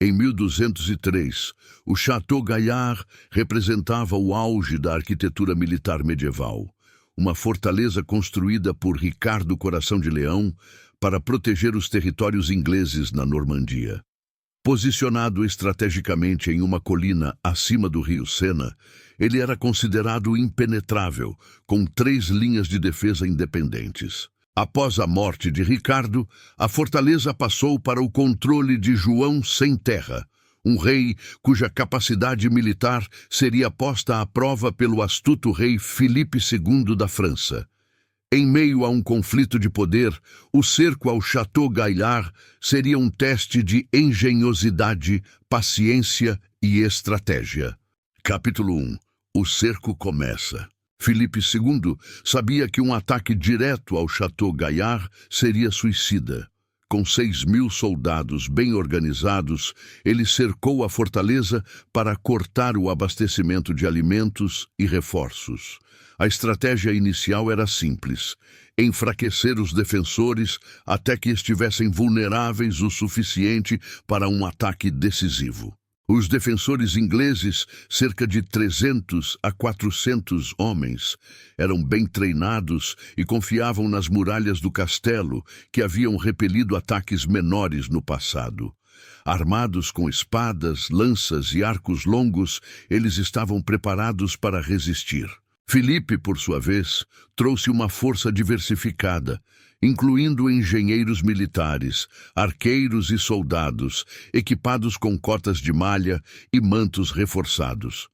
Em 1203, o Château Gaillard representava o auge da arquitetura militar medieval, uma fortaleza construída por Ricardo Coração de Leão para proteger os territórios ingleses na Normandia. Posicionado estrategicamente em uma colina acima do rio Sena, ele era considerado impenetrável, com 3 linhas de defesa independentes. Após a morte de Ricardo, a fortaleza passou para o controle de João Sem Terra, um rei cuja capacidade militar seria posta à prova pelo astuto rei Filipe II da França. Em meio a um conflito de poder, o cerco ao Château Gaillard seria um teste de engenhosidade, paciência e estratégia. Capítulo 1. O cerco começa. Filipe II sabia que um ataque direto ao Château Gaillard seria suicida. Com 6.000 soldados bem organizados, ele cercou a fortaleza para cortar o abastecimento de alimentos e reforços. A estratégia inicial era simples: enfraquecer os defensores até que estivessem vulneráveis o suficiente para um ataque decisivo. Os defensores ingleses, cerca de 300 a 400 homens, eram bem treinados e confiavam nas muralhas do castelo, que haviam repelido ataques menores no passado. Armados com espadas, lanças e arcos longos, eles estavam preparados para resistir. Filipe, por sua vez, trouxe uma força diversificada, incluindo engenheiros militares, arqueiros e soldados, equipados com cotas de malha e mantos reforçados.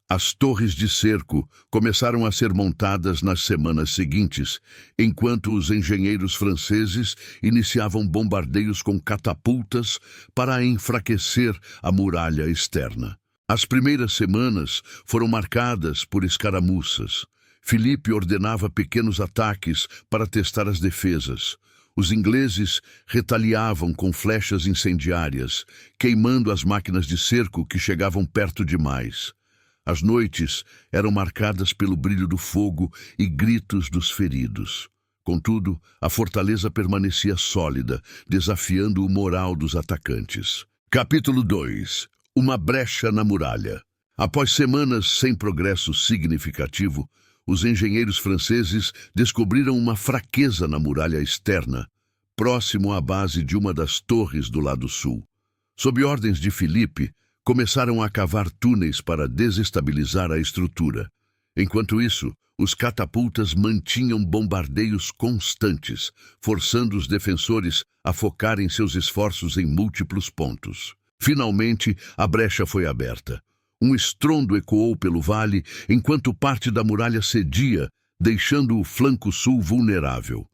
As torres de cerco começaram a ser montadas nas semanas seguintes, enquanto os engenheiros franceses iniciavam bombardeios com catapultas para enfraquecer a muralha externa. As primeiras semanas foram marcadas por escaramuças. Filipe ordenava pequenos ataques para testar as defesas. Os ingleses retaliavam com flechas incendiárias, queimando as máquinas de cerco que chegavam perto demais. As noites eram marcadas pelo brilho do fogo e gritos dos feridos. Contudo, a fortaleza permanecia sólida, desafiando o moral dos atacantes. Capítulo 2. Uma brecha na muralha. Após semanas sem progresso significativo, os engenheiros franceses descobriram uma fraqueza na muralha externa, próximo à base de uma das torres do lado sul. Sob ordens de Filipe, começaram a cavar túneis para desestabilizar a estrutura. Enquanto isso, os catapultas mantinham bombardeios constantes, forçando os defensores a focarem seus esforços em múltiplos pontos. Finalmente, a brecha foi aberta. Um estrondo ecoou pelo vale, enquanto parte da muralha cedia, deixando o flanco sul vulnerável.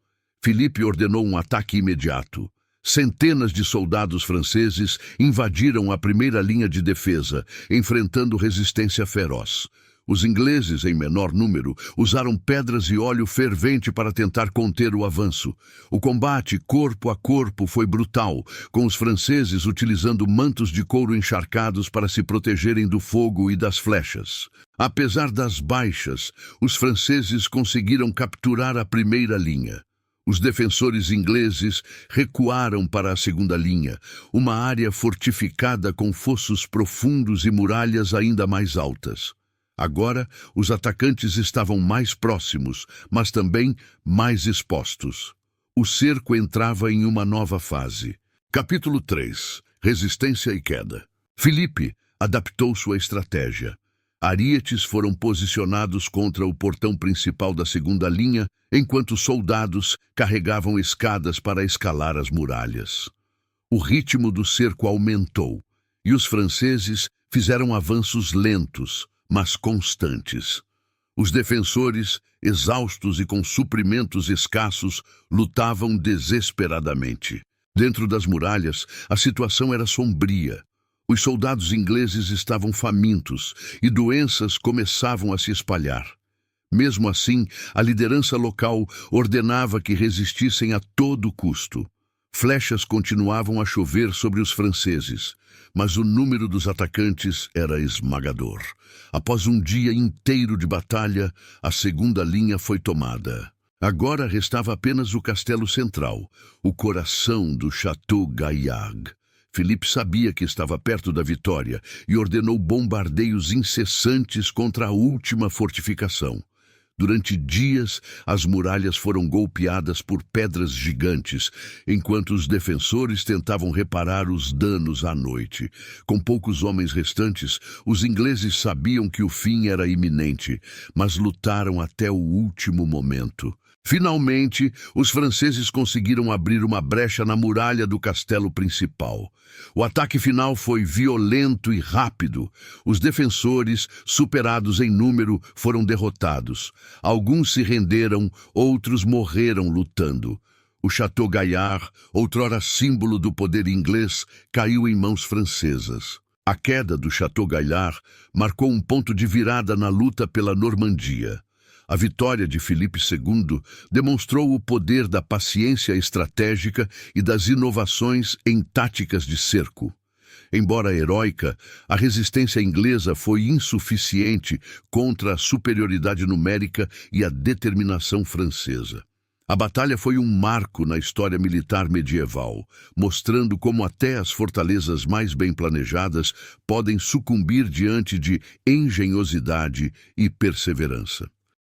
Filipe ordenou um ataque imediato. Centenas de soldados franceses invadiram a primeira linha de defesa, enfrentando resistência feroz. Os ingleses, em menor número, usaram pedras e óleo fervente para tentar conter o avanço. O combate corpo a corpo foi brutal, com os franceses utilizando mantos de couro encharcados para se protegerem do fogo e das flechas. Apesar das baixas, os franceses conseguiram capturar a primeira linha. Os defensores ingleses recuaram para a segunda linha, uma área fortificada com fossos profundos e muralhas ainda mais altas. Agora, os atacantes estavam mais próximos, mas também mais expostos. O cerco entrava em uma nova fase. Capítulo 3. Resistência e queda. Filipe adaptou sua estratégia. Arietes foram posicionados contra o portão principal da segunda linha, enquanto soldados carregavam escadas para escalar as muralhas. O ritmo do cerco aumentou, e os franceses fizeram avanços lentos, mas constantes. Os defensores, exaustos e com suprimentos escassos, lutavam desesperadamente. Dentro das muralhas, a situação era sombria. Os soldados ingleses estavam famintos e doenças começavam a se espalhar. Mesmo assim, a liderança local ordenava que resistissem a todo custo. Flechas continuavam a chover sobre os franceses, mas o número dos atacantes era esmagador. Após um dia inteiro de batalha, a segunda linha foi tomada. Agora restava apenas o castelo central, o coração do Château Gaillard. Filipe sabia que estava perto da vitória e ordenou bombardeios incessantes contra a última fortificação. Durante dias, as muralhas foram golpeadas por pedras gigantes, enquanto os defensores tentavam reparar os danos à noite. Com poucos homens restantes, os ingleses sabiam que o fim era iminente, mas lutaram até o último momento. Finalmente, os franceses conseguiram abrir uma brecha na muralha do castelo principal. O ataque final foi violento e rápido. Os defensores, superados em número, foram derrotados. Alguns se renderam, outros morreram lutando. O Château Gaillard, outrora símbolo do poder inglês, caiu em mãos francesas. A queda do Château Gaillard marcou um ponto de virada na luta pela Normandia. A vitória de Filipe II demonstrou o poder da paciência estratégica e das inovações em táticas de cerco. Embora heróica, a resistência inglesa foi insuficiente contra a superioridade numérica e a determinação francesa. A batalha foi um marco na história militar medieval, mostrando como até as fortalezas mais bem planejadas podem sucumbir diante de engenhosidade e perseverança.